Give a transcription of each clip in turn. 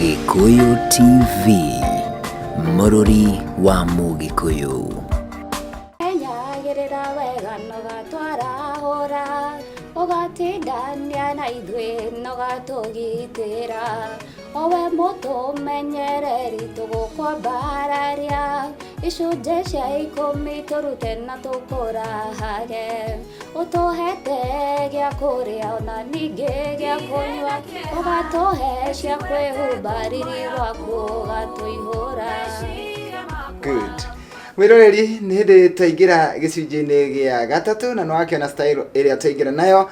Gikuyu TV, Mũrũri wa Mũgĩkũyũ. Enyagĩrĩra wega nogatwarahũra, ũgatindania na ithuĩ nogatũgitĩra, owe mũtũmenyereri tũgũkwambararia, icunjĩ cia 10 tũrute na tũkũrahage, ũtũhete gĩa kũrĩa ona ningĩ gĩa kũnyua, ũgatũhe cia kwĩhumba riri rwaku ũgatũihũra. Good. Mwiroreri nĩ hĩndĩ twaingĩra gĩcunjĩ-inĩ gĩa gatatũ na nĩwakĩona style ĩrĩa twaingĩra nayo.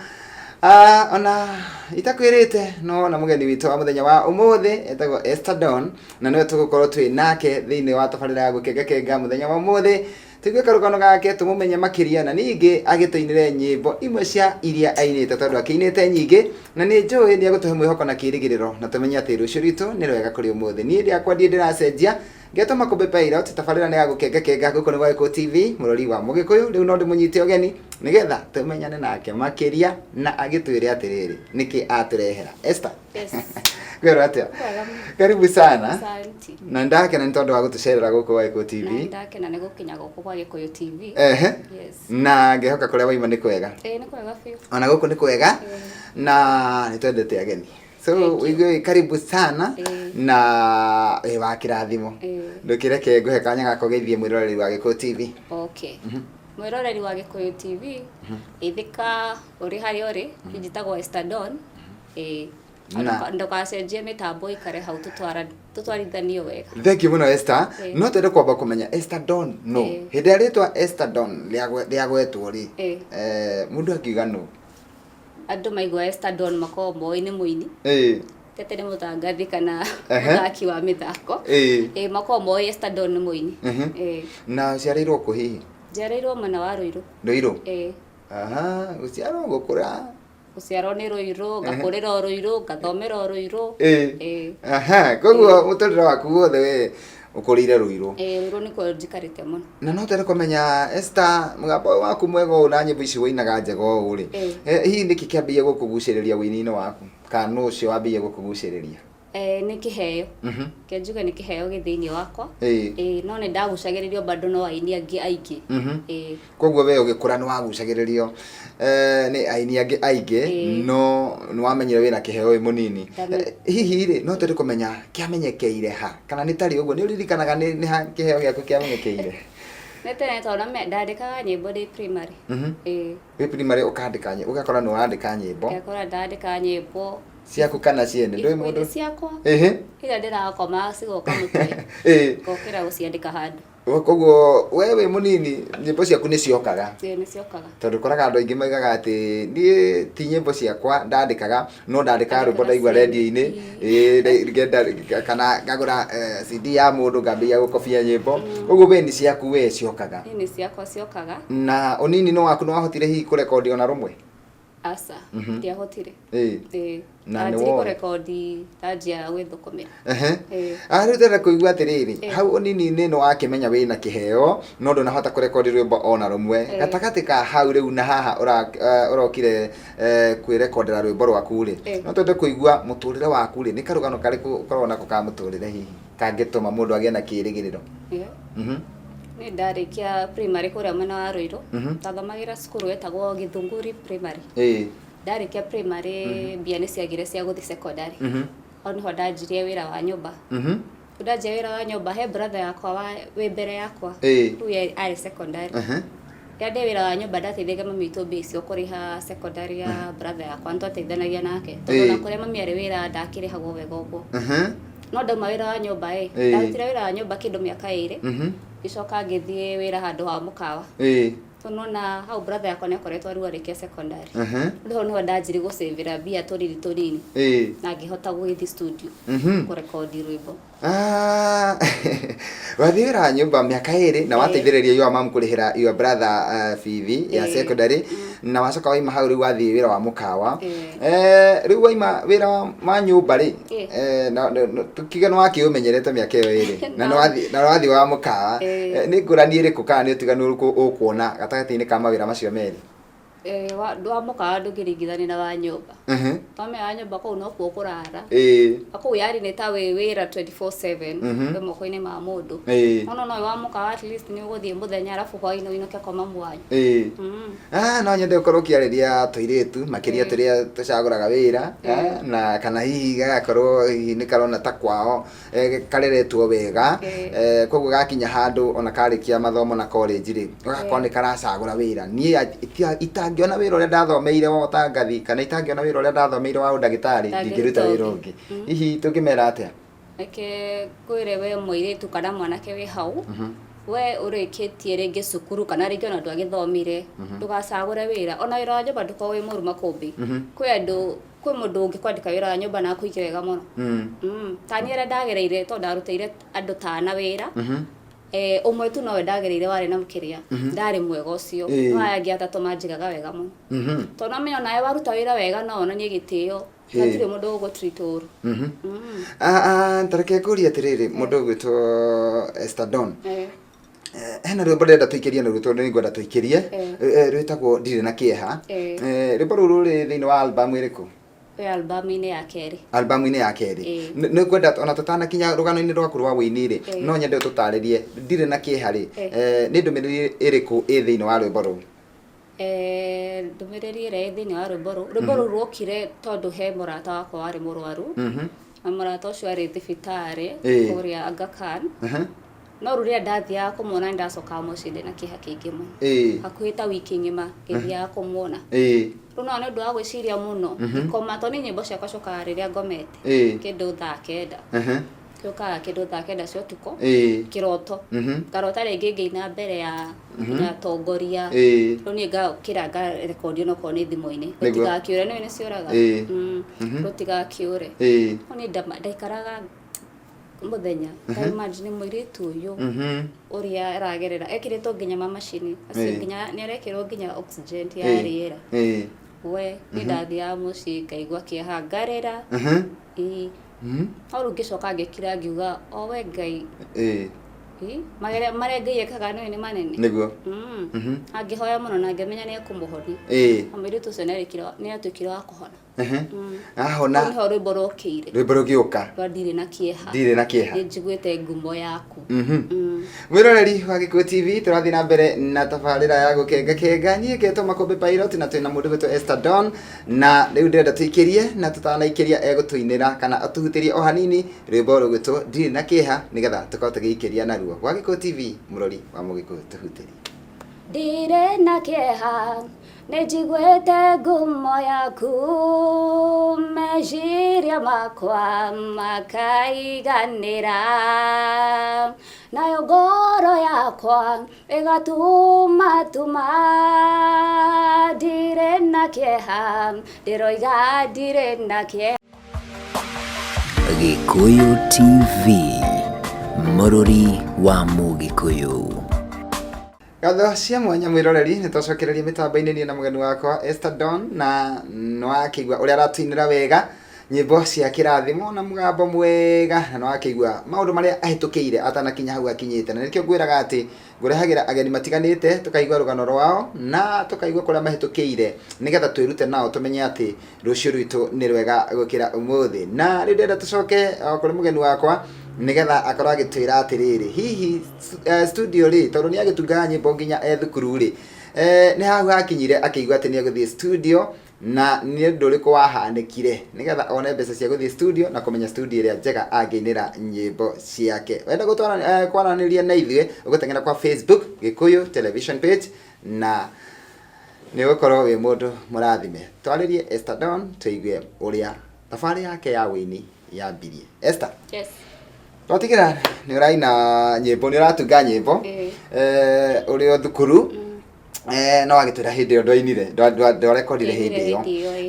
Ona itakwĩrĩte no na mũgeni witũ wa mũthenya wa ũmũthĩ etagwo Esther Dawn, na nĩwe tũgũkorwo twĩ nake thĩinĩ wa tabarĩra ya gũkengakenga mũthenya wa ũmũthĩ. Tũigue karũgano gake tũmũmenye makĩria na ningĩ agĩtũinĩre nyĩmbo imwe cia iria ainĩte, tondũ akĩinĩte nyingĩ na nĩ njũĩ nĩ agũtũhe mwĩhoko na kĩĩrĩgĩrĩro na tũmenye atĩ rũciũ rwitũ nĩ rwega kũrĩ ũmũthĩ. Niĩ ndĩakwa ndiĩ ndĩracenjia ngetũma kũmbe pilot tabarĩra nĩ ya gũkengakenga gũkũ nĩ gwa Gĩkũyũ TV, mũrori wa Mũgĩkũyũ. Rĩu no ndĩmũnyite ũgeni nĩgetha tũmenyane nake makĩria na agĩtwĩre atĩrĩrĩ nĩkĩ atũrehera. Esther, Yes. Gwero atĩa? Karibu sana. Asante. Na ndakena nĩ tondũ wa gũtũcerera gũkũ gwa Gĩkũyũ TV. Na ndakena nĩ gũkinya gũkũ gwa Gĩkũyũ TV. Yes. Na ngĩhoka kũrĩa waima nĩ kwega. nĩ kwega biũ. Ona gũkũ nĩ kwega na nĩ twendete ageni. So wĩgue karibu sana na wa kĩrathimo. Ndũkĩreke ngũhe kanya gako geithie mwĩroreri wa Gĩkũyũ TV. Okay. Mwĩroreri wa Gĩkũyũ TV, ithika ũrĩ harĩa ũrĩ, njĩtagwo Esther Dawn. Ndũgacenjie mĩtambo ikare hau tũtwarithanio wega. Thank you mũno Esther. No twende kwamba kũmenya Esther Dawn no. Hĩndĩ ĩrĩa rĩtwa Esther Dawn rĩagwetwo rĩ, mũndũ akiuga no. Andũ maigua Esther Dawn makoragwo moĩ nĩ mũini. Tete nĩ mũtangathi kana mũthaki wa mĩthako. Makoragwo moĩ Esther Dawn nĩ mũini. Na ũciarĩirwo kũ hihi? Njiarĩirwo mwena wa Rũirũ. Rũirũ? Gũciarwo gũkũra? Gũciarwo nĩ Rũirũ, ngakũrĩra o Rũirũ, ngathomera o Rũirũ. Koguo mũtũrĩre waku wothe we ũkũrĩire Rũirũ. Rũirũ nĩkuo njikarĩte mũno. Na no twende kũmenya Esther, mũgambo waku mwega ũũ na nyĩmbo ici woinaga njega ũũ rĩ, hihi nĩkĩ kĩambĩrĩirie gũkũgucĩrĩria wĩini-inĩ waku, kana nũ ũcio wambĩrĩirie gũkũgucĩrĩria? Nĩ kĩheo. Kĩnjuge nĩ kĩheo gĩthĩinĩ wakwa. No nĩ ndagucagĩrĩrio bado no aini angĩ aingĩ. Koguo we ũgĩkũra nĩ wagucagĩrĩrio nĩ aini angĩ aingĩ, no nĩ wamenyire wĩna kĩheo wĩ mũnini. Hihi rĩ no twende kũmenya kĩamenyekeire ha, kana nĩ tarĩ ũguo nĩ ũririkanaga nĩ ha kĩheo gĩaku kĩamenyekeire? Nĩ tene tondũ ndandĩkaga nyĩmbo ndĩ primary. Wĩ primary ũkandĩka nyĩmbo, ũgakora nĩ ũrandĩka nyĩmbo? Ngakora ndandĩka nyĩmbo ciaku kana ciene ndũĩ mũndũ ciakwa ĩrĩa ndĩrakoma cigoka mũtwe ngokĩra gũciandĩka handũ. Koguo we wĩ mũnini nyĩmbo ciaku nĩ ciokaga? Nĩ ciokaga, tondũ koraga andũ aingĩ maigaga atĩ niĩ ti nyĩmbo ciakwa ndandĩkaga, no ndandĩkaga rwĩmbo ndaigua redio-inĩ kana ngagũra CD ya mũndũ ngambĩrĩria gũkobia nyĩmbo. Koguo we nĩ ciaku we ciokaga? Nĩ ciakwa ciokaga. Na ũnini waku nĩ wahotire hihi kũrekondi ona rũmwe? Aca, ndiahotire. Na nĩ woĩ kũrekondi ndanjia gwĩthũkũmĩra. Rĩu ndĩrenda kũigua atĩrĩrĩ, hau ũnini-inĩ nĩ wakĩmenya wĩna kĩheo no ndũnahota kũrekondi rwĩmbo ona rũmwe. Gatagatĩ ka hau rĩu na haha ũrokire kwĩrekondera rwĩmbo rwaku rĩ, no twende kũigua mũtũrĩre waku rĩ, nĩ karũgano karĩkũ ũkoragwo nako ka mũtũrĩre hihi kangĩtũma mũndũ agĩe na kĩĩrĩgĩrĩro? Nĩ ndarĩkia primary kũrĩa mwena wa Rũirũ, ndathomagĩra cukuru wetagwo Gĩthunguri primary. Ndarĩkia primary mbia nĩ ciagire cia gũthiĩ secondary. Hau nĩho ndanjirie wĩra wa nyũmba. Ndanjia wĩra wa nyũmba he brother yakwa wĩ mbere yakwa, rĩu arĩ secondary. Rĩrĩa ndĩ wĩra wa nyũmba ndateithagia mami witũ mbia icio kũrĩha secondary ya brother yakwa, nĩtwateithanagia nake tondũ na kũrĩa mami arĩ wĩra ndakĩrĩhagwo wega ũguo. No ndauma wĩra wa nyũmba ndarutire wĩra wa nyũmba kĩndũ mĩaka 2 icoka ngĩthiĩ wĩra handũ ha mũkawa. Tũnona hau brother yakwa nĩ akoretwo rĩu arĩkia secondary. Rĩu nĩho ndanjire gũcĩvĩra mbia tũnini na ngĩhota gũgĩthiĩ studio kũrekondi rwĩmbo. Wathiĩ wĩra wa nyũmba mĩaka 2 na wateithĩrĩria your mom kũrĩhĩra your brother bithi ya secondary, na wacoka waima hau rĩu wathiĩ wĩra wa mũkawa. Rĩu waima wĩra wa nyũmba rĩ, tukiuge nĩ wakĩũmenyerete mĩaka ĩyo 2 na nĩ wathiĩ wa mũkawa, nĩ ngũrani ĩrĩkũ kana nĩ ũtiganu ũrĩkũ ũkuona gatagatĩ-inĩ ka mawĩra macio merĩ? Ndwamukaga ndũngĩringithania na wa nyũmba. Tũmenya wa nyũmba kũu no kuo kũrara. Kũu yari nĩ ta wĩ wĩra 24/7 wĩ moko-inĩ ma mũndũ. No wamukaga at least nĩ ũgũthiĩ mũthenya arabu hwaĩ-inĩ ũinũke koma mwanyu. No nyende ũkorwo ũkĩarĩria tũirĩtu makĩria tũrĩa tũcagũraga wĩra na kana hihi gagakorwo hihi nĩ karona ta kwao kareretwo wega, koguo gakinya handũ ona karĩkia mathomo na college rĩ gagakorwo nĩ karacagũra wĩra. Niĩ itangĩona wĩra ũrĩa ndathomeire wa ũtangathi kana itangĩona wĩra ũrĩa ndathomeire wa ũndagĩtarĩ ndingĩruta wĩra ũngĩ. Hihi tũngĩmera atĩa? Reke ngwĩre we mũirĩtu kana mwanake wĩ hau, we ũrĩkĩtie rĩngĩ cukuru kana rĩngĩ ona ndwagĩthomire ndũgacagũre wĩra. Ona wĩra wa nyũmba ndũkoragwo wĩ mũru makũmbĩ. Kwĩ mũndũ ũngĩkwandĩka wĩra wa nyũmba na akũige wega mũno. Ta niĩ ũrĩa ndagereire tondũ ndarutĩire andũ 5 wĩra, ũmwe tu nowe ndagereire warĩ na mũkĩria ndarĩ mwega ũcio, no aya angĩ 3 manjigaga wega mũno. Tondũ namenya nawe waruta wĩra wega no onanie gĩtĩo, hatirĩ mũndũ ũgũtreat ũru. Tareke ngũrie atĩrĩrĩ, mũndũ ũgwĩtwo Esther Dawn, hena rwĩmbo ndĩrenda tũikĩrie narua tondũ nĩngwenda tũikĩrie rwĩtagwo ndirĩ na kĩeha. Rwĩmbo rũrũ rũrĩ thĩinĩ wa album ĩrĩkũ? Albamu-inĩ ya kerĩ. Albamu-inĩ ya kerĩ. Nĩ ngwenda ona tũtanakinya rũgano-inĩ rwaku rwa wĩini rĩ, no nyende ũtũtarĩrie ndirĩ na kĩeha rĩ, nĩ ndũmĩrĩri ĩrĩkũ ĩ thĩinĩ wa rwĩmbo rũu? Ndũmĩrĩri ĩrĩa ĩ thĩinĩ wa rwĩmbo rũu, rwĩmbo rũu rwokire tondũ he mũrata wakwa warĩ mũrwaru, na mũrata ũcio arĩ thibitarĩ kũrĩa Aga Khan. No rĩrĩa ndathiaga kũmuona nĩ ndacokaga mũciĩ ndĩna kĩeha kĩingĩ mũno, hakuhĩ ta wiki ng'ima ngĩthiaga kũmuona. Rĩu no nĩ ũndũ wa gwĩciria mũno ngĩkoma, tondũ nĩ nyĩmbo ciakwa cokaga rĩrĩa ngomete kĩndũ thaa 9, ciokaga kĩndũ thaa 9 cia ũtukũ kĩroto, ngarota rĩngĩ ngĩina mbere ya atongoria. Rĩu niĩ ngakĩra ngarekondi onokorwo nĩ thimũ-inĩ, rũtigakĩũre, nĩwe nĩ ciũraga, rũtigakĩũre. No niĩ ndaikaraga muthenya imagine mũirĩtu ũyũ ũrĩa aragerera ekĩrĩtwo nginya mamacini acio nginya nĩ arekĩrwo nginya oxygen ya rĩera. We nĩ ndathiaga mũciĩ ngaigua kĩeha ngarĩra. No rĩu ngĩcoka ngĩkira ngiuga o we Ngai, marĩa Ngai ekaga nĩ manene nĩguo. Angĩhoya mũno na ngĩmenya nĩ ekũmũhonia, mũirĩtu ũcio nĩ atuĩkire wa kũhona. Ahona nĩho rwĩmbo rwokĩire, rwĩmbo rũgĩũka rwa ndirĩ na kĩeha, ndirĩ na kĩeha, nĩ njiguĩte ngumo yaku. Mwĩroreri wa Gĩkũyũ TV tũrathiĩ na mbere na tabarĩra ya gũkengakenga. Niĩ ngetwo Makũmbĩ Pilot na twĩna mũndũ gwĩtwo Esther Dawn, na rĩu ndĩrenda tũikĩrie na tũtanaikĩria egũtũinĩra kana atũhutĩrie o hanini rwĩmbo rũgwĩtwo ndirĩ na kĩeha, nĩgetha tũkorwo tũgĩikĩria naruo. Wa Gĩkũyũ TV, mũrori wa Mũgĩkũyũ, tũhutĩrie. Ndirĩ na kĩeha nĩ njiguĩte ngumo yaku, meciria makwa makaiganĩra, nayo ngoro yakwa ĩgatumatuma. Ndirĩ na kĩeha, ndĩroiga ndirĩ na kĩeha. Gĩkũyũ TV, mũrori wa Mũgĩkũyũ. Gatho cia mwanya mwĩroreri, nĩ twacokereria mĩtambo-inĩ niĩ na mũgeni wakwa Esther Dawn, na nĩ wakĩigua ũrĩa aratuinĩra wega nyĩmbo cia kĩrathimo na mũgambo mwega, na nĩ wakĩigua maũndũ marĩa ahĩtũkĩire atanakinya hau akinyĩte. Na nĩkĩo ngwĩraga atĩ ngũrehagĩra ageni matiganĩte tũkaigua rũgano rwao na tũkaigua kũrĩa mahĩtũkĩire, nĩgetha twĩrute nao tũmenye atĩ rũciũ rwitũ nĩ rwega gũkĩra ũmũthĩ. Na rĩu ndĩrenda tũcoke kũrĩ mũgeni wakwa nĩgetha akorwo agĩtwĩra atĩrĩrĩ, hihi studio rĩ, tondũ nĩ agĩtungaga nyĩmbo nginya thukuru rĩ, nĩ hau hakinyire akĩigua atĩ nĩ agũthiĩ studio, na nĩ ũndũ ũrĩkũ wahanĩkire nĩgetha one mbeca cia gũthiĩ studio na kũmenya studio ĩrĩa njega angĩinĩra nyĩmbo ciake. Wenda kwaranĩria na ithuĩ ũgũteng'era kwa Facebook Gĩkũyũ Television Page, na nĩ ũgũkorwo wĩ mũndũ mũrathime. Twarĩrie Esther Dawn tũigue ũrĩa thabarĩ yake ya wĩini yambirie. Esther, Yes. Twatigĩra nĩ ũraina nyĩmbo, nĩ ũratunga nyĩmbo ũrĩ o thukuru, no wagĩtwĩra hĩndĩ ĩyo ndwainire, ndwarekondire hĩndĩ ĩyo,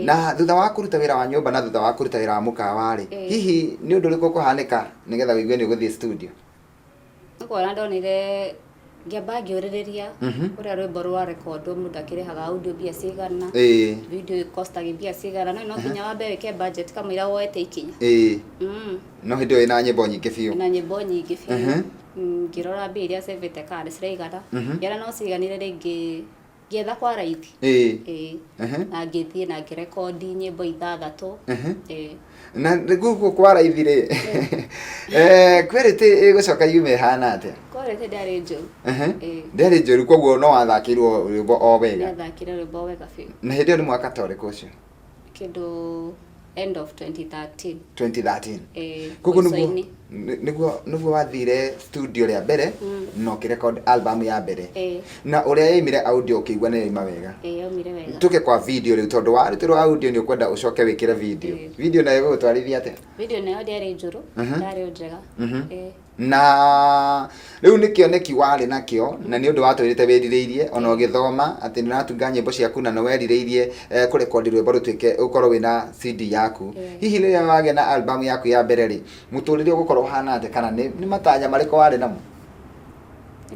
na thutha wa kũruta wĩra wa nyũmba na thutha wa kũruta wĩra wa mũkawa rĩ, hihi nĩ ũndũ ũrĩkũ ũkũhanĩka nĩgetha wĩigue nĩ ũgũthiĩ studio? Nĩkuona ndonire ngĩamba ngĩũrĩrĩria ũrĩa rwĩmbo rwarekondwo, mũndũ akĩrĩhaga audio mbia cigana, video ikostaga mbia cigana, no nginya wambe wĩke budget kamũira woete ikinya. No hĩndĩ ĩyo ĩna nyĩmbo nyingĩ biũ, na nyĩmbo nyingĩ biũ, ngĩrora mbia iria cebete kana ciraigana, ngĩona no ciganire rĩngĩ Ngetha kwa raithi. Na ngĩthiĩ na ngĩrekondi nyĩmbo 6. Na gugu kwa raithi rĩ. Quality ĩgũcoka yume hana atĩa? Quality ndĩarĩ njũru. Ndĩarĩ njũru koguo no wathakirwo rwĩmbo o wega. Ndathakire rwĩmbo o wega biũ. Na hĩndĩ ĩyo nĩ mwaka ta ũrĩkũ ũcio? Kĩndũ end of 2013. 2013. Koguo nĩguo wathire studio rĩa mbere na ũkĩrecord album ya mbere. Na ũrĩa yaimire audio ũkĩigua nĩ yaima wega. Yaumire wega. Tuke kwa video rĩu tondũ warutirwo audio nĩ ũkwenda ũcoke wĩkĩre video. Video nayo ĩgũtwarithia atĩa? Video nayo ndĩarĩ njũru, ndĩarĩ njega. Na rĩu nĩ kĩoneki warĩ nakĩo na nĩ ũndũ watũrĩte wĩrirĩirie ona ũgĩthoma atĩ nĩ ũratunga nyĩmbo ciaku na nĩ werirĩirie kũrekondi rwĩmbo rũtuĩke ũkorwo wĩna CD yaku. Hihi rĩrĩa wagĩa na album yaku ya mbere rĩ, mũtũrĩre ũgũkorwo hana atĩa kana nĩ matanya marĩkũ warĩ namo?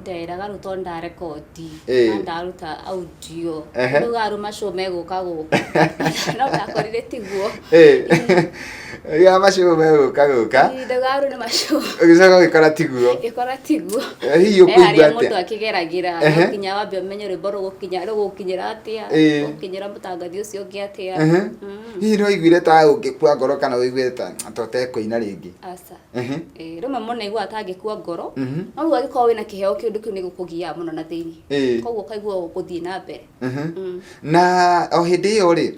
Ndĩraga ruto ndarekondi na ndaruta audio rĩu aruma show megũka gũka no ndakorire tiguo ya mashow megũka gũka ndagarũ nĩ mashow ũgĩcoka gĩkora tiguo hihi ũkũigua atĩa mũndũ akĩgeragira nginya wambe ũmenye rwĩmbo rũgũkinyĩra atĩa ũkinyĩra mũtangathi ũcio ũngĩ atĩa hihi no iguire ta ũngĩkua ngoro kana ũiguire ta totekũina rĩngĩ? Aca rĩmwe mũndũ aigua atangĩkua ngoro no rĩu agĩkorwo wĩna kĩheo kĩndũ kĩu nĩ gũkũgia mũno na thĩinĩ koguo kaigua gũthiĩ na mbere. Na o hĩndĩ ĩyo rĩ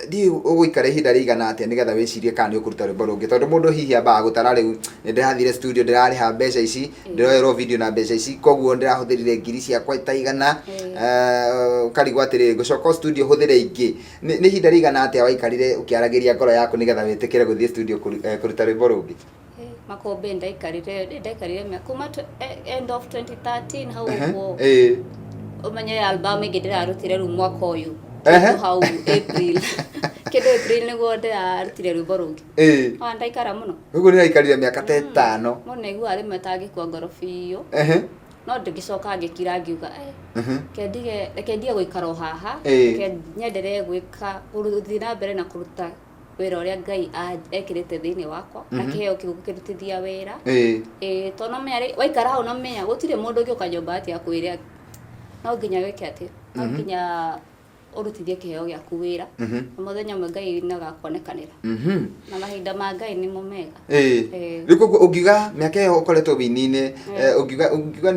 ndiĩ ũgũikara ihinda rĩigana atĩa nĩgetha wĩcirie kana nĩ ũkũruta rwĩmbo rũngĩ tondũ mũndũ hihi ambaga gũtara rĩu ndĩrathire studio ndĩrarĩha mbeca ici ndĩroerwo video na mbeca ici koguo ndĩrahũthĩrire ngiri ciakwa itaigana ũkarigwo atĩrĩ ngũcoka studio hũthĩre ingĩ. Nĩ ihinda rĩigana atĩa waikarire ũkĩaragĩria ngoro yaku nĩgetha wĩtĩkĩre gũthiĩ studio kũruta rwĩmbo rũngĩ? Makombe ndaikarire kuma end of 2013 hau ũguo ũmenye album ĩngĩ ndĩrarutire rĩu mwaka ũyũ hau April April nĩguo ndĩrarutire rwĩmbo rũngĩ ndaikara mũno. Ũguo nĩraikarire mĩaka ta 5. Mũno naigua rĩmwe tangĩkua ngoro biũ no ndĩgĩcoka ngĩkira ngiuga reke ndige gũikara o haha nyenderee gwĩka gũthiĩ na mbere na kũruta wĩra ũrĩa Ngai ekĩrĩte thĩinĩ wakwa na kĩheo kĩu gũkĩrutithia wĩra tondũ no menya waikara hau no menya gũtirĩ mũndũ ũngĩũka nyũmba atĩ akwĩre no nginya wĩke atĩ no nginya ũrutithie kĩheo gĩaku wĩra na mũthenya ũmwe Ngai nĩagakuonekanĩra na mahinda ma Ngai nĩmo mega. Rĩu koguo ũngiuga mĩaka ĩyo ũkoretwo wĩini-inĩ ũngiuga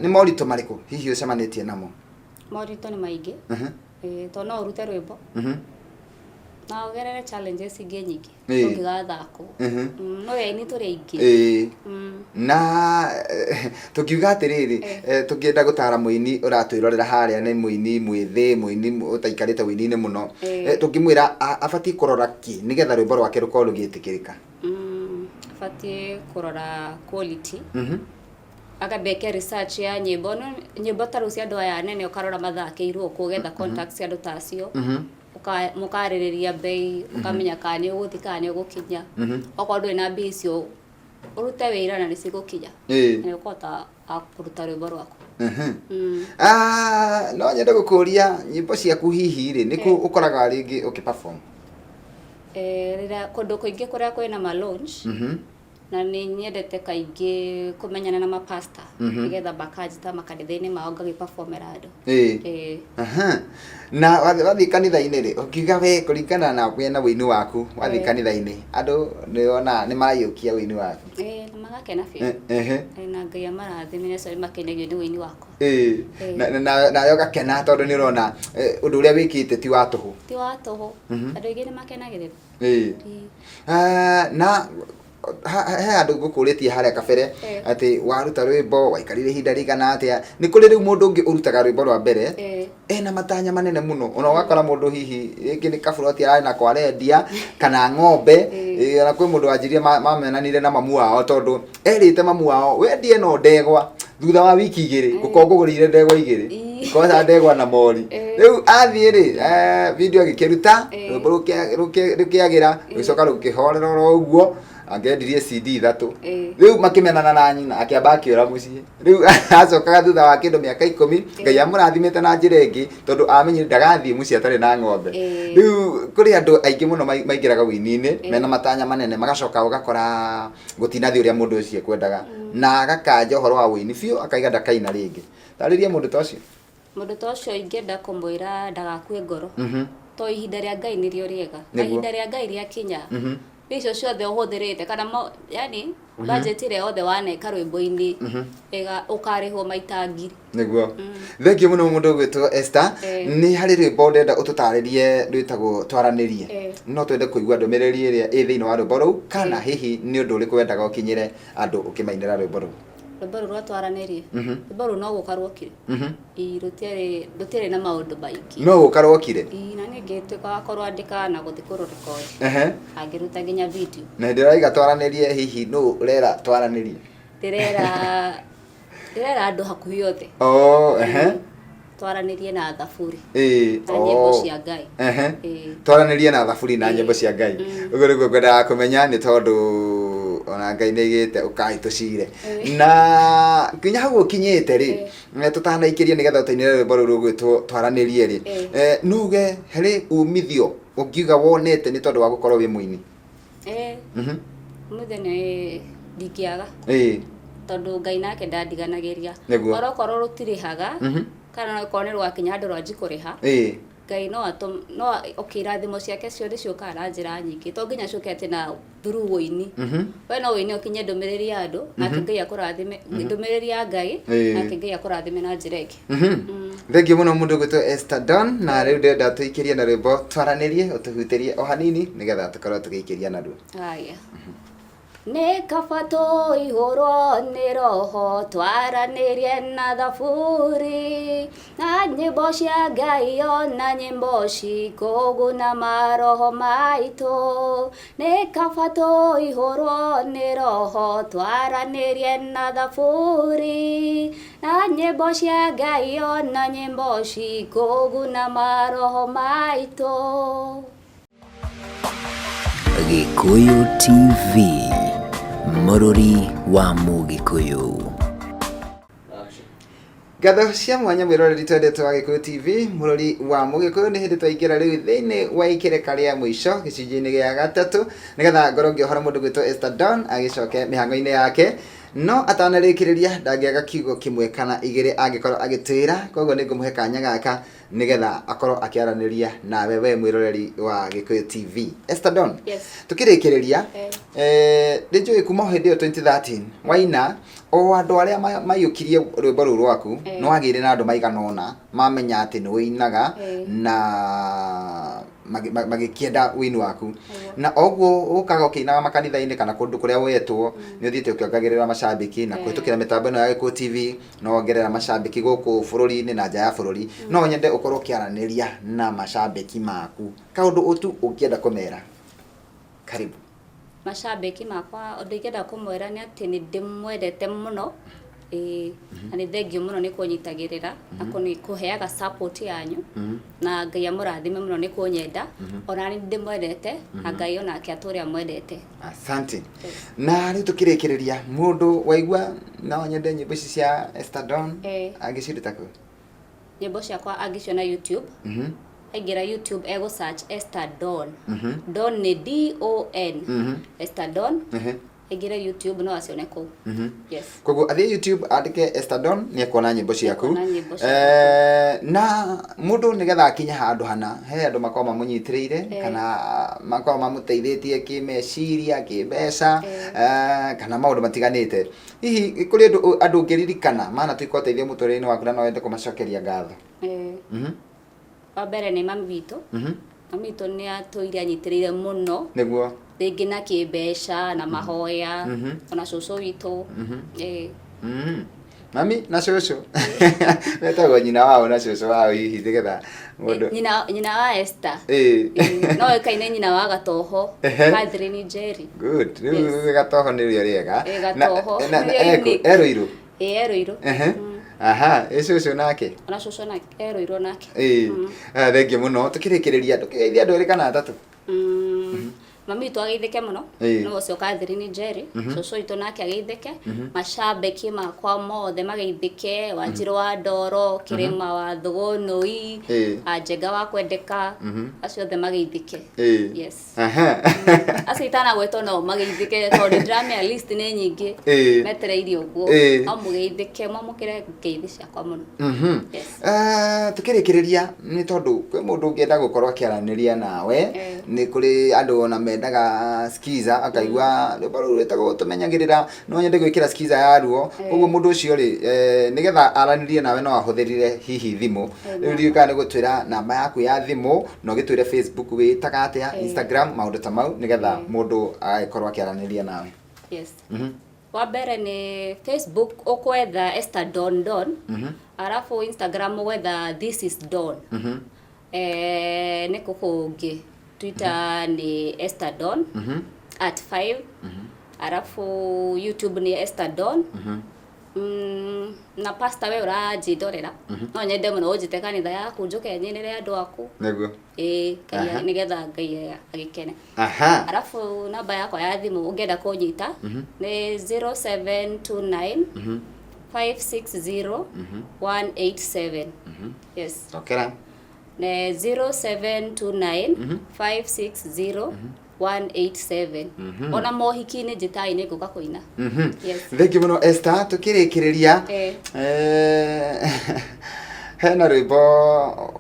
nĩ moritũ marĩkũ hihi ũcemanĩtie namo? Moritũ nĩ maingĩ tondũ no ũrute rwĩmbo na ũgerere challenges ingĩ nyingĩ ũngĩgathakwo no yaini tũrĩ aingĩ na tũkiuga atĩrĩrĩ tũkĩenda gũtara mũini ũratwĩrorera harĩa nĩ mũini mwĩthĩ mũini ũtaikarĩte wĩini-inĩ mũno tũngĩmwĩra abatiĩ kũrora kĩ nĩgetha rwĩmbo rwake rũkorwo rũgĩtĩkĩrĩka? Abatiĩ kũrora quality akabeke research ya nyĩmbo ta rĩu cia andũ aya nene ũkarora mathakĩirwo kũgetha contacts cia andũ ta acio mũkarĩrĩria bei ũkamenya kana nĩ ũgũthiĩ kana nĩ ũgũkinya okorwo ndũrĩ na mbia icio ũrute wĩra na nĩcigũkinya na ũkũhota kũruta rwĩmbo rwaku. No nyende gũkũria nyĩmbo ciaku hihi rĩ nĩkũ ũkoraga rĩngĩ ũkĩ-perform? Rĩrĩa kũndũ kũingĩ kũrĩa kwĩna ma-launch na nĩ nyendete kaingĩ kũmenyana na mapasta nĩgetha makanjĩta makanitha-inĩ mao ngagĩ-performera andũ. Na wathiĩ kanitha-inĩ rĩ ũkiuga we kũringana na wĩini waku wathiĩ kanitha-inĩ andũ nĩona nĩ marayũkia wĩini waku? Magakena biũ na Ngai amarathime nĩ makenagio nĩ wĩini wakwa. Nawe ũgakena tondũ nĩ ũrona ũndũ ũrĩa wĩkĩte ti wa tũhũ? Ti wa tũhũ, andũ aingĩ nĩ makenagĩrĩra. Na he andũ ngũkũrĩtie harĩa kabere atĩ waruta rwĩmbo waikarire ihinda rĩigana atĩa nĩ kũrĩ rĩu mũndũ ũngĩ ũrutaga rwĩmbo rwa mbere ena matanya manene mũno ona ũgakora mũndũ hihi rĩngĩ nĩ kaburoti ararĩ nako arendia kana ng'ombe na kwĩ mũndũ wanjirie mamenanire na mamu wao tondũ erĩte mamu wao wendie no ndegwa thutha wa wiki igĩrĩ gũkorwo ngũgũrĩire ndegwa igĩrĩ kosa ndegwa na mori rĩu athiĩ rĩ video agĩkĩruta rwĩmbo rũkĩagĩra rũgĩcoka rũkĩhorera oro ũguo angendirie CD 3 rĩu makĩmenana na nyina akĩamba akĩũra mũciĩ rĩu acokaga thutha wa kĩndũ mĩaka 10 Ngai amũrathimĩte na njĩra ĩngĩ tondũ amenyire ndagathiĩ mũciĩ atarĩ na ng'ombe. Rĩu kũrĩ andũ aingĩ mũno maingĩraga wĩini-inĩ mena matanya manene magacoka ũgakora gũtinathi ũrĩa mũndũ ũcio ekwendaga na agakanja ũhoro wa wĩini biũ akaiga ndakaina rĩngĩ. Tarĩria mũndũ ta ũcio. Mũndũ ta ũcio ingĩenda kũmwĩra ndagakue ngoro. To ihinda rĩa Ngai nĩrĩo rĩega. Ihinda rĩa Ngai rĩakinya. Icio ciothe ũhũthĩrĩte kana yani budget ĩrĩa yothe waneka rwĩmbo-inĩ ũkarĩhwo maita ngiri. Nĩguo. Thengiũ mũno mũndũ ũgwĩtwo Esther. Nĩ harĩ rwĩmbo ndenda ũtũtarĩrie rwĩtagwo Twaranĩrie. No twende kũigua ndũmĩrĩri ĩrĩa ĩ thĩinĩ wa rwĩmbo rũu kana hihi nĩ ũndũ ũrĩkũ wendaga ũkinyĩre andũ ũkĩmainĩra rwĩmbo rũu? Rwĩmbo rũu rwa Twaranĩrie. Rwĩmbo rũu no gũka rwokire. Rũtiarĩ na maũndũ maingĩ. No gũka rwokire? Na nĩ ngĩtuĩka wa kũrwandĩka na gũthiĩ kũrũrekondi. Angĩruta nginya video. Na hĩndĩ ũraiga Twaranĩrie hihi nũ ũrera Twaranĩrie? Ndĩrera andũ hakuhĩ othe. Twaranĩrie na thaburi. Na nyĩmbo cia Ngai. Twaranĩrie na thaburi na nyĩmbo cia Ngai. Ũguo nĩguo ngwendaga kũmenya nĩ tondũ ona Ngai nĩaigĩte ũkahĩtũcire. Na nginya hau ũkinyĩte rĩ, tũtanaikĩria nĩgetha ũtainĩre rwĩmbo rũu rũgwĩtwo Twaranĩrie rĩ, nuge harĩ umithio ũngiuga wonete nĩ tondũ wa gũkorwo wĩ mũini? Umithio nĩ ndingĩaga. Tondũ Ngai nake ndandiganagĩria. Orokorwo rũtirĩhaga kana okorwo nĩ rwakinya handũ rwanji kũrĩha, Ngai no irathimo ciake ciothe ciũkaga na njĩra nyingĩ. To nginya ciũke atĩ na through ũini. We no ũini ũkinye ndũmĩrĩri ya andũ nake Ngai akũrathime, ndũmĩrĩri ya Ngai nake Ngai akũrathime na njĩra ĩngĩ. Thengiũ mũno mũndũ ũgwĩtwo Esther Don, na rĩu ndĩrenda tũikĩrie na rwĩmbo Twaranĩrie, ũtũhutĩrie o hanini nĩgetha tũkorwo tũgĩikĩria naruo. Haya. Nĩ kaba tũihũrwo nĩ Roho twaranĩrie na thaburi na nyĩmbo cia Ngai ona nyĩmbo cikũguna maroho maitũ. Nĩ kaba tũihũrwo nĩ Roho twaranĩrie na thaburi na nyĩmbo cia Ngai ona nyĩmbo cikũguna maroho maitũ. Gikuyu TV, Mũrori wa Mũgĩkũyũ. Ngatho cia mwanya mwĩroreri twendete wa Gikuyu TV, Mũrori wa Mũgĩkũyũ, nĩ hĩndĩ twaingĩra rĩu thĩinĩ wa ikereka rĩa mũico gĩcunjĩ-inĩ gĩa gatatũ nĩgetha ngorwo ngĩohora mũndũ gwĩtwo Esther Don agĩcoke mĩhang'o-inĩ yake. No atanarĩkĩrĩria ndangĩaga kiugo kĩmwe kana igĩrĩ angĩkorwo agĩtwĩra, koguo nĩ ngũmũhe kanya gaka nĩgetha akorwo akĩaranĩria nawe we mwĩroreri wa Gikuyu TV. Esther Don, tũkĩrĩkĩrĩria nĩ njũĩ kuma hĩndĩ ĩyo 2013 waina o andũ arĩa maiyũkirie rwĩmbo rũu rwaku no wagĩire na andũ maigana ũna mamenya atĩ nĩ wĩinaga na magĩkĩenda wĩini waku. Na oguo ũkaga ũkĩinaga makanitha-inĩ kana kũndũ kũrĩa wetwo nĩ ũthiĩte ũkĩongagĩrĩra macambĩki na kũhĩtũkĩra mĩtambo ĩno ya Gikuyu TV no wongerera macambĩki gũkũ bũrũri-inĩ na nja ya bũrũri. No nyende ũkorwo ũkĩaranĩria na macambĩki maku kaũndũ ũtu ũngĩenda kũmera. Karibu. Macambĩki makwa ũndũ ingĩenda kũmwĩra nĩ atĩ nĩ ndĩmwendete mũno. Na nĩ thengiũ mũno nĩ kũnyitagĩrĩra na kũheaga support yanyu na Ngai amũrathime mũno nĩ kũnyenda ona nĩ ndĩmwendete na Ngai onake atũre amwendete. Asante. Na rĩu tũkĩrĩkĩrĩria mũndũ waigua no nyende nyĩmbo ici cia Esther Don angĩciruta kũ? Nyĩmbo ciakwa angĩciona YouTube. Aingĩra YouTube ego search Esther Don. Don nĩ D-O-N. Esther Don. Aingĩra YouTube no acione kũu. Yes. Koguo athiĩ YouTube andĩke Esther Don nĩ ekuona nyĩmbo ciaku. Na mũndũ nĩgetha akinya handũ hana he andũ makorwo mamũnyitĩrĩire kana makorwo mamũteithĩtie kĩmeciria, kĩmbeca kana maũndũ matiganĩte. Hihi kũrĩ andũ ũngĩririkana manatuĩka ũteithio mũtũrĩre-inĩ waku na no wende kũmacokeria ngatho? Wa mbere nĩ mami witũ. Mami witũ nĩ atũire anyitĩrĩire mũno. Nĩguo rĩngĩ na kĩmbeca na mahoya ona cũcũ witũ. Mami na cũcũ wetagwo nyina wao na cũcũ wao hihi nĩgetha mũndũ nyina wa Esther no ĩkaine nyina wa Gatoho Catherine Njeri. Good. Rĩu Gatoho nĩrĩo rĩega. Gatoho Erũirũ. Erũirũ. Aha, cũcũ nake ona cũcũ nake erũirũ nake. Thengiũ mũno tũkĩrĩkĩrĩria ndũkĩgeithia andũ erĩ kana atatũ. Mami witũ ageithĩke mũno no ũcio Catherine Njeri. Cũcũ witũ nake ageithĩke. Macambĩki makwa mothe mageithĩke. Wanjirũ wa Ndoro, Kĩrĩma wa Thũgũnũi, Njenga wa Kwendeka, acio othe mageithĩke. Yes. Acio itana gwetwo no magithike tondu ndramea list ni nyingi metereire uguo amugeithike mamukire ngeithi ciakwa muno. Tukirikireria ni tondu kwi mundu ungienda gukorwo akiaraniria nawe ni kuri andu ona mendaga skiza akaigua rwimbo rwetagwo tumenyagirira no nyende gwikira skiza ya ruo uguo mundu ucio ri nigetha aranirie nawe no ahuthirire hihi thimu riu kana gutwira namba yaku ya thimu no gitwire Facebook witaga atia Instagram maundu ta mau nigetha mundu agikorwo akiaraniria nawe. Yes. Wa mbere ni Facebook ukwetha Esther Don Don. Arafu Instagram ukwetha This is Don. Ni kukungi Twitter ni Esther Don @5. Arafu YouTube ni Esther Don. Na pasta we urajidorera no nyende muno ujite kanitha yaku njuke nyinire andu aku neguo kaya nigetha ngai agikene. Arafu namba yakwa ya thimu ungienda kunyita ni 0729 560 187. Yes. Okay. Ne 0729 560 187. Ona mohiki ni jitai ni guka kuina. Yes. Thank you muno Esther, tukirikireria hena rwimbo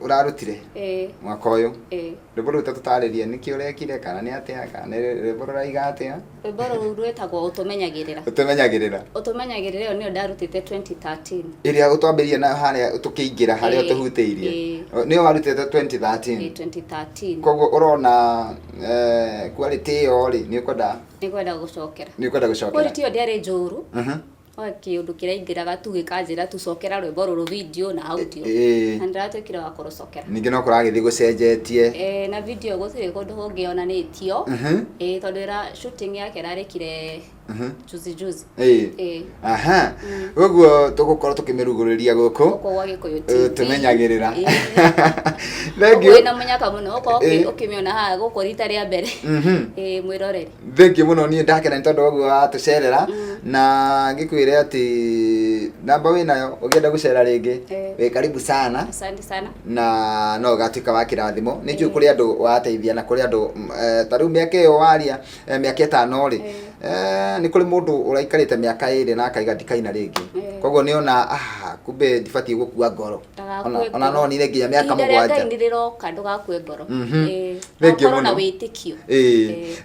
urarutire mwaka uyu rwimbo ru tutaririe niki urekire kana ni atia kana rwimbo ruraiga atia? Rwimbo ru rwetagwo utumenyagirira ni ndarutite 2013 iria utwambirie na haria tukiingira haria utuhuteirie ni warutite 2013 2013 koguo urona quality yo ri ni kwenda gucokera quality yo ndiari njuru kiundu kiraingiraga tu gikanjira tucokera rwimbo ruru video na audio na ndiratwikira wa kurocokera ningi no kuragithi gucenjetie na video gutire kundu hungionanitio tondu ira shooting yake rarikire juzi uguo tugukorwo tukimiruguriria guku tumenyagirira thank you na munyaka muno ukimiona ha guku rita ria mbere mwiroreri thank you muno ni ndakena tondu uguo atucerera na ngikwire ati namba winayo ugienda gucera ringi we karibu sana. Asante sana na no gatuika wa kirathimo ni njui kuri andu wateithia na kuri andu tariu miaka iyo waria miaka 5 ri ni kuri mundu uraikarite miaka 2 na akaiga ndikaina ringi koguo niona kumbe ndibati gukua ngoro ona no ni nginya miaka 7 ndiriro kandu gakue ngoro thank you na witikio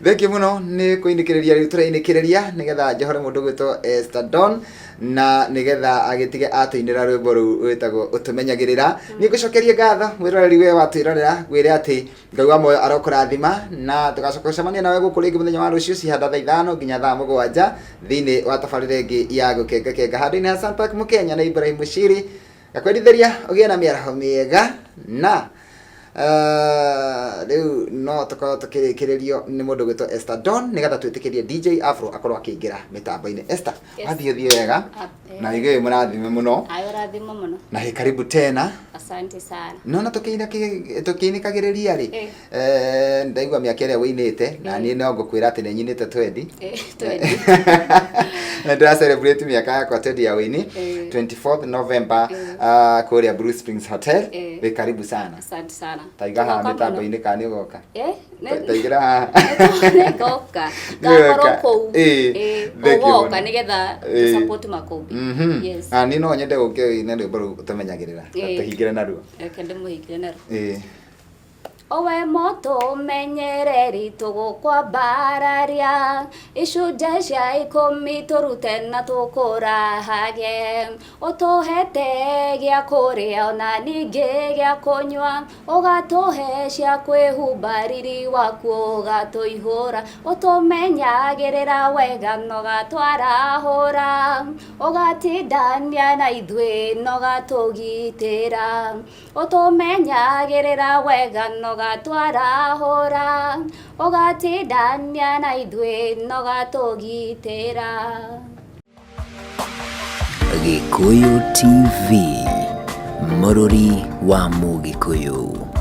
thank you muno ni kuinikiriria riu turainikireria nigetha johore mundu gwitwo Esther Don na nigetha agitige atuinira rwimbo ru witagwo utumenyagirira ni gucokerie ngatho wiroreri we watwirorera gwire ati ngai wa moyo arokurathima na tugacoka cemania nawe gukuringi muthenya wa rucio cihanda thaa 5 nginya thaa 7 thiini wa tabarire ngi ya gukenga handini Hassan Park Mukenya na Ibrahim Mushiri gakwendithĩria ugie na miaraho miega na riu no tukorwo tukirikirerio ni mundu gwitwo Esther Don nigetha twitikirie DJ Afro akorwo akiingira mitambo-ini. Esther athio wega na igwe murathime muno ayo rathimo muno na he karibu tena. Asante sana no tukiinikagiriria ri ndaigua miaka iria winite na ni no ngukwira ati ni nyinite 20 na ndira celebrate miaka yakwa 20 ya wini 24th November kuria Blue Springs Hotel. We karibu sana. Asante sana taiga ha mitambo-ini kani ugoka taigira ha goka gakoro kou goka nigetha support makombi. Yes ni no nyende guke ine rwimbo ru utumenyagirira tuhingire naruo kende muhingire naruo owe moto menyereri tugukwambararia icunje cia 10 turute na tukurahage utuhete gia kuria ona ningi gia kunywa ugatuhe cia kwihumba riri waku ugatuihura utumenyagirira wega no gatwarahura ugatindania na ithwe no gatugitira utumenyagirira wega no gatwarahura ugatindania na ithwe no gatugitira. Gikuyu TV, Mũrũri wa Mũgĩkũyũ.